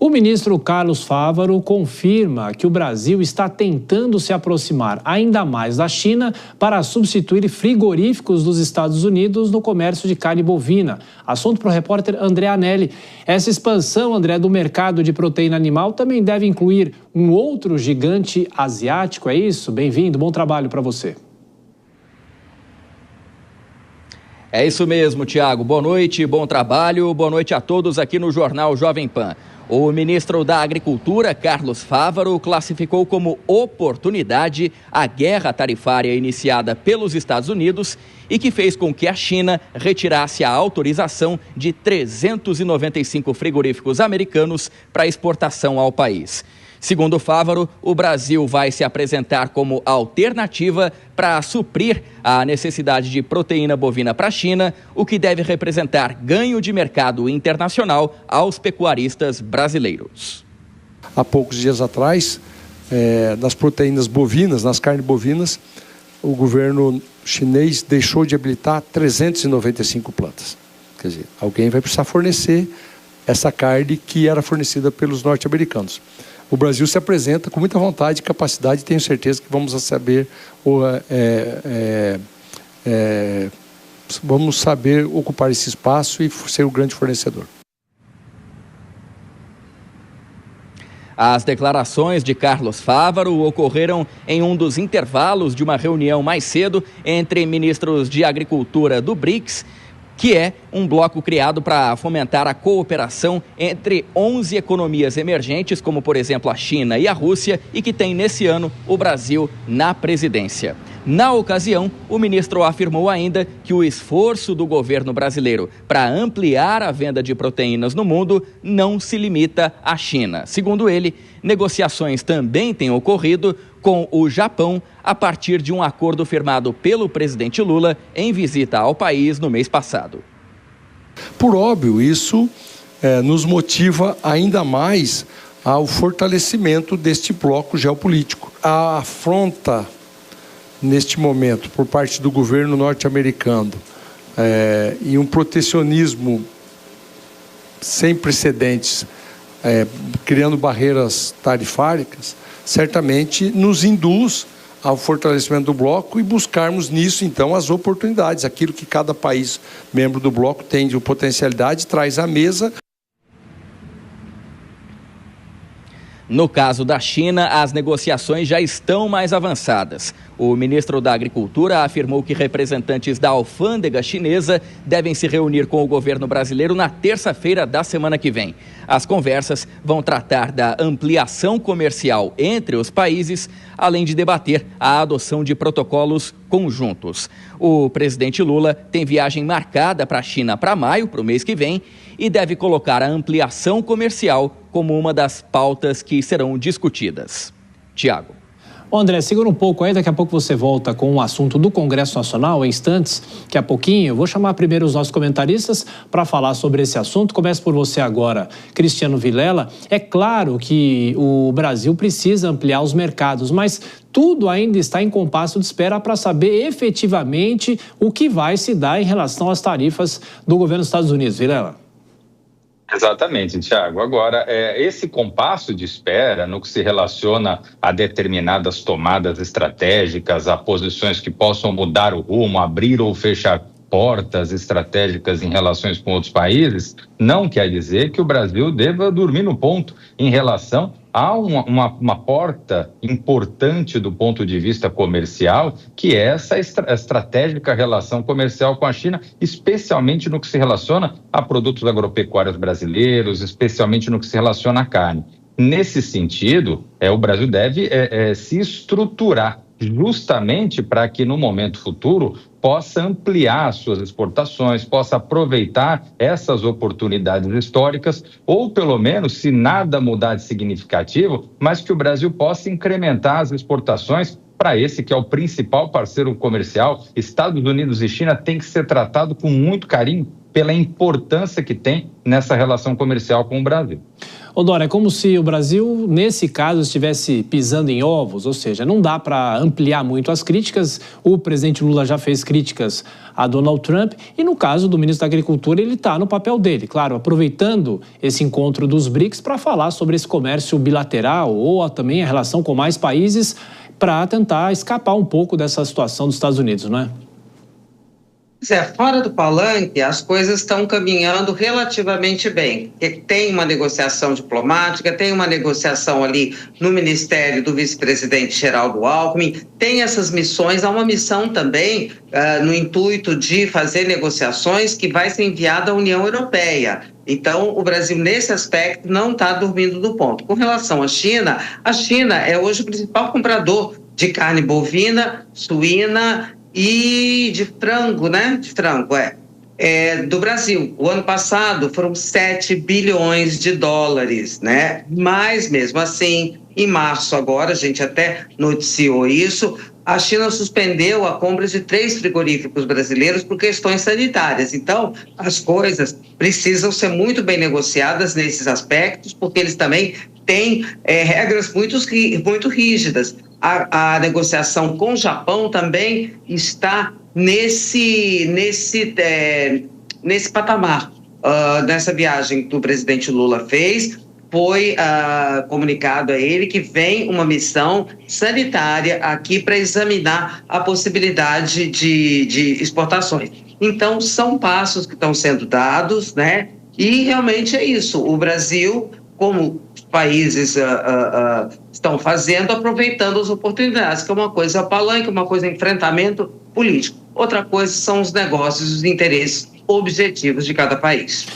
O ministro Carlos Fávaro confirma que o Brasil está tentando se aproximar ainda mais da China para substituir frigoríficos dos Estados Unidos no comércio de carne bovina. Assunto para o repórter André Anelli. Essa expansão, André, do mercado de proteína animal também deve incluir um outro gigante asiático, é isso? Bem-vindo, bom trabalho para você. É isso mesmo, Tiago. Boa noite, bom trabalho, boa noite a todos aqui no Jornal Jovem Pan. O ministro da Agricultura, Carlos Fávaro, classificou como oportunidade a guerra tarifária iniciada pelos Estados Unidos e que fez com que a China retirasse a autorização de 395 frigoríficos americanos para exportação ao país. Segundo Fávaro, o Brasil vai se apresentar como alternativa para suprir a necessidade de proteína bovina para a China, o que deve representar ganho de mercado internacional aos pecuaristas brasileiros. Há poucos dias atrás, nas proteínas bovinas, nas carnes bovinas, o governo chinês deixou de habilitar 395 plantas. Quer dizer, alguém vai precisar fornecer essa carne que era fornecida pelos norte-americanos. O Brasil se apresenta com muita vontade e capacidade, e tenho certeza que vamos saber ocupar esse espaço e ser o grande fornecedor. As declarações de Carlos Fávaro ocorreram em um dos intervalos de uma reunião mais cedo entre ministros de Agricultura do BRICS, que é um bloco criado para fomentar a cooperação entre 11 economias emergentes, como, por exemplo, a China e a Rússia, e que tem, nesse ano, o Brasil na presidência. Na ocasião, o ministro afirmou ainda que o esforço do governo brasileiro para ampliar a venda de proteínas no mundo não se limita à China. Segundo ele, negociações também têm ocorrido com o Japão a partir de um acordo firmado pelo presidente Lula em visita ao país no mês passado. Por óbvio, isso nos motiva ainda mais ao fortalecimento deste bloco geopolítico. A afronta, neste momento, por parte do governo norte-americano e um protecionismo sem precedentes, criando barreiras tarifárias, certamente nos induz ao fortalecimento do bloco e buscarmos nisso, então, as oportunidades. Aquilo que cada país membro do bloco tem de potencialidade, traz à mesa. No caso da China, as negociações já estão mais avançadas. O ministro da Agricultura afirmou que representantes da alfândega chinesa devem se reunir com o governo brasileiro na terça-feira da semana que vem. As conversas vão tratar da ampliação comercial entre os países, além de debater a adoção de protocolos conjuntos. O presidente Lula tem viagem marcada para a China para maio, para o mês que vem, e deve colocar a ampliação comercial como uma das pautas que serão discutidas. Tiago. André, segura um pouco aí, daqui a pouco você volta com o assunto do Congresso Nacional, em instantes, daqui a pouquinho. Eu vou chamar primeiro os nossos comentaristas para falar sobre esse assunto. Começo por você agora, Cristiano Vilela. É claro que o Brasil precisa ampliar os mercados, mas tudo ainda está em compasso de espera para saber efetivamente o que vai se dar em relação às tarifas do governo dos Estados Unidos. Vilela. Exatamente, Tiago. Agora, esse compasso de espera no que se relaciona a determinadas tomadas estratégicas, a posições que possam mudar o rumo, abrir ou fechar portas estratégicas em relações com outros países, não quer dizer que o Brasil deva dormir no ponto em relação a uma porta importante do ponto de vista comercial, que é essa estratégica relação comercial com a China, especialmente no que se relaciona a produtos agropecuários brasileiros, especialmente no que se relaciona à carne. Nesse sentido, o Brasil deve se estruturar justamente para que no momento futuro possa ampliar suas exportações, possa aproveitar essas oportunidades históricas, ou pelo menos, se nada mudar de significativo, mas que o Brasil possa incrementar as exportações para esse que é o principal parceiro comercial. Estados Unidos e China tem que ser tratado com muito carinho, pela importância que tem nessa relação comercial com o Brasil. Dora, é como se o Brasil, nesse caso, estivesse pisando em ovos, ou seja, não dá para ampliar muito as críticas. O presidente Lula já fez críticas a Donald Trump e, no caso do ministro da Agricultura, ele está no papel dele, claro, aproveitando esse encontro dos BRICS para falar sobre esse comércio bilateral ou também a relação com mais países para tentar escapar um pouco dessa situação dos Estados Unidos, não é? Fora do palanque, as coisas estão caminhando relativamente bem. Tem uma negociação diplomática, tem uma negociação ali no Ministério do Vice-Presidente Geraldo Alckmin, tem essas missões, há uma missão também no intuito de fazer negociações que vai ser enviada à União Europeia. Então, o Brasil, nesse aspecto, não está dormindo do ponto. Com relação à China é hoje o principal comprador de carne bovina, suína e de frango, do Brasil. O ano passado foram 7 bilhões de dólares, né? Mas, mesmo assim, em março agora, a gente até noticiou isso, a China suspendeu a compra de 3 frigoríficos brasileiros por questões sanitárias. Então, as coisas precisam ser muito bem negociadas nesses aspectos, porque eles também têm regras muito rígidas. A negociação com o Japão também está nesse patamar. Nessa viagem que o presidente Lula fez, foi comunicado a ele que vem uma missão sanitária aqui para examinar a possibilidade de exportações. Então, são passos que estão sendo dados, né? E realmente é isso. O Brasil, como os países estão fazendo, aproveitando as oportunidades, que é uma coisa palanque, uma coisa enfrentamento político. Outra coisa são os negócios, os interesses objetivos de cada país.